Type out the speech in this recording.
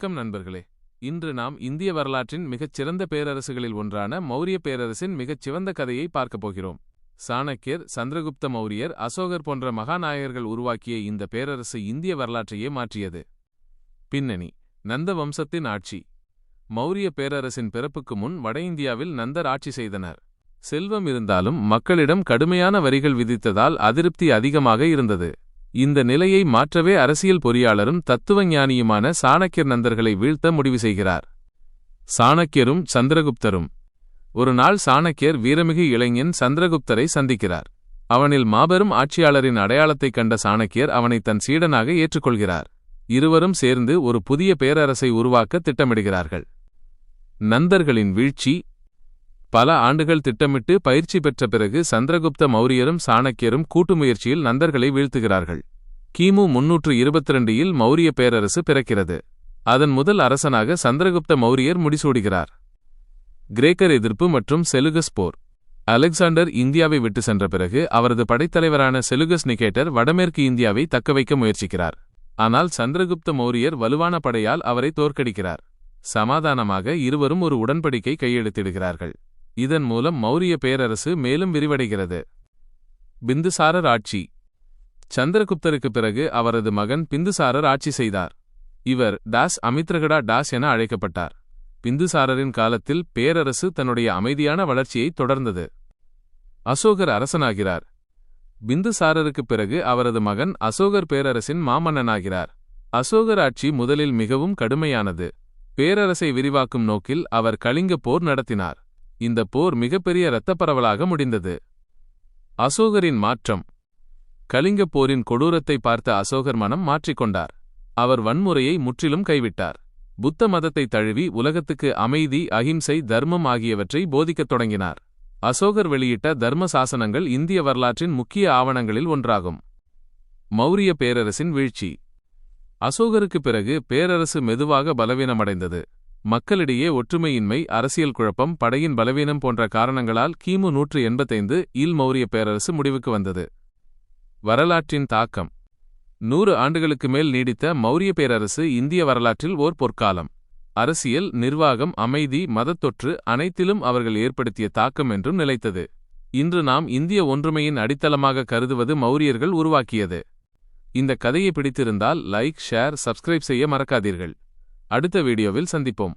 வணக்கம் நண்பர்களே. இன்று நாம் இந்திய வரலாற்றின் மிகச்சிறந்த பேரரசுகளில் ஒன்றான மௌரிய பேரரசின் மிகச்சிறந்த கதையை பார்க்கப் போகிறோம். சாணக்கியர், சந்திரகுப்த மௌரியர், அசோகர் போன்ற மகாநாயகர்கள் உருவாக்கிய இந்த பேரரசு இந்திய வரலாற்றையே மாற்றியது. பின்னணி: நந்த வம்சத்தின் ஆட்சி. மௌரிய பேரரசின் பிறப்புக்கு முன் வட இந்தியாவில் நந்தர் ஆட்சி செய்தனர். செல்வம் இருந்தாலும் மக்களிடம் கடுமையான வரிகள் விதித்ததால் அதிருப்தி அதிகமாக இருந்தது. இந்த நிலையை மாற்றவே அரசியல் பொறியாளரும் தத்துவஞானியுமான சாணக்கியர் நந்தர்களை வீழ்த்த முடிவு செய்கிறார். சாணக்கியரும் சந்திரகுப்தரும். ஒரு நாள் சாணக்கியர் வீரமிகு இளைஞன் சந்திரகுப்தரை சந்திக்கிறார். அவனில் மாபெரும் ஆட்சியாளரின் அடையாளத்தைக் கண்ட சாணக்கியர் அவனை தன் சீடனாக ஏற்றுக்கொள்கிறார். இருவரும் சேர்ந்து ஒரு புதிய பேரரசை உருவாக்க திட்டமிடுகிறார்கள். நந்தர்களின் வீழ்ச்சி. பல ஆண்டுகள் திட்டமிட்டு பயிற்சி பெற்ற பிறகு சந்திரகுப்த மௌரியரும் சாணக்கியரும் கூட்டு முயற்சியில் நந்தர்களை வீழ்த்துகிறார்கள். கிமு 322 மௌரிய பேரரசு பிறக்கிறது. அதன் முதல் அரசனாக சந்திரகுப்த மௌரியர் முடிசூடுகிறார். கிரேக்கர் எதிர்ப்பு மற்றும் செலுகஸ் போர். அலெக்சாண்டர் இந்தியாவை விட்டு சென்ற பிறகு அவரது படைத்தலைவரான செலுகஸ் நிகேட்டர் வடமேற்கு இந்தியாவை தக்கவைக்க முயற்சிக்கிறார். ஆனால் சந்திரகுப்த மௌரியர் வலுவான படையால் அவரை தோற்கடிக்கிறார். சமாதானமாக இருவரும் ஒரு உடன்படிக்கை கையெழுத்திடுகிறார்கள். இதன் மூலம் மௌரிய பேரரசு மேலும் விரிவடைகிறது. பிந்துசாரர் ஆட்சி. சந்திரகுப்தருக்கு பிறகு அவரது மகன் பிந்துசாரர் ஆட்சி செய்தார். இவர் அமித்ரகடா என அழைக்கப்பட்டார். பிந்துசாரரின் காலத்தில் பேரரசு தன்னுடைய அமைதியான வளர்ச்சியை தொடர்ந்தது. அசோகர் அரசனாகிறார். பிந்துசாரருக்கு பிறகு அவரது மகன் அசோகர் பேரரசின் மாமன்னனாகிறார். அசோகர் ஆட்சி முதலில் மிகவும் கடுமையானது. பேரரசை விரிவாக்கும் நோக்கில் அவர் கலிங்க போர் நடத்தினார். இந்த போர் மிகப்பெரிய இரத்தப்பரவலாக முடிந்தது. அசோகரின் மாற்றம். கலிங்க போரின் கொடூரத்தை பார்த்த அசோகர் மனம் மாற்றிக்கொண்டார். அவர் வன்முறையை முற்றிலும் கைவிட்டார். புத்த மதத்தை தழுவி உலகத்துக்கு அமைதி, அகிம்சை, தர்மம் ஆகியவற்றை போதிக்கத் தொடங்கினார். அசோகர் வெளியிட்ட தர்ம சாசனங்கள் இந்திய வரலாற்றின் முக்கிய ஆவணங்களில் ஒன்றாகும். மௌரிய பேரரசின் வீழ்ச்சி. அசோகருக்கு பிறகு பேரரசு மெதுவாக பலவீனமடைந்தது. மக்களிடையே ஒற்றுமையின்மை, அரசியல் குழப்பம், படையின் பலவீனம் போன்ற காரணங்களால் கிமு 185 மௌரிய பேரரசு முடிவுக்கு வந்தது. வரலாற்றின் தாக்கம். 100 ஆண்டுகளுக்கு மேல் நீடித்த மௌரிய பேரரசு இந்திய வரலாற்றில் ஓர் பொற்காலம். அரசியல், நிர்வாகம், அமைதி, மதத்தொற்று அனைத்திலும் அவர்கள் ஏற்படுத்திய தாக்கம் என்றும் நிலைத்தது. இன்று நாம் இந்திய ஒன்றுமையின் அடித்தளமாக கருதுவது மௌரியர்கள் உருவாக்கியது. இந்த கதையை பிடித்திருந்தால் லைக், ஷேர், சப்ஸ்கிரைப் செய்ய மறக்காதீர்கள். அடுத்த வீடியோவில் சந்திப்போம்.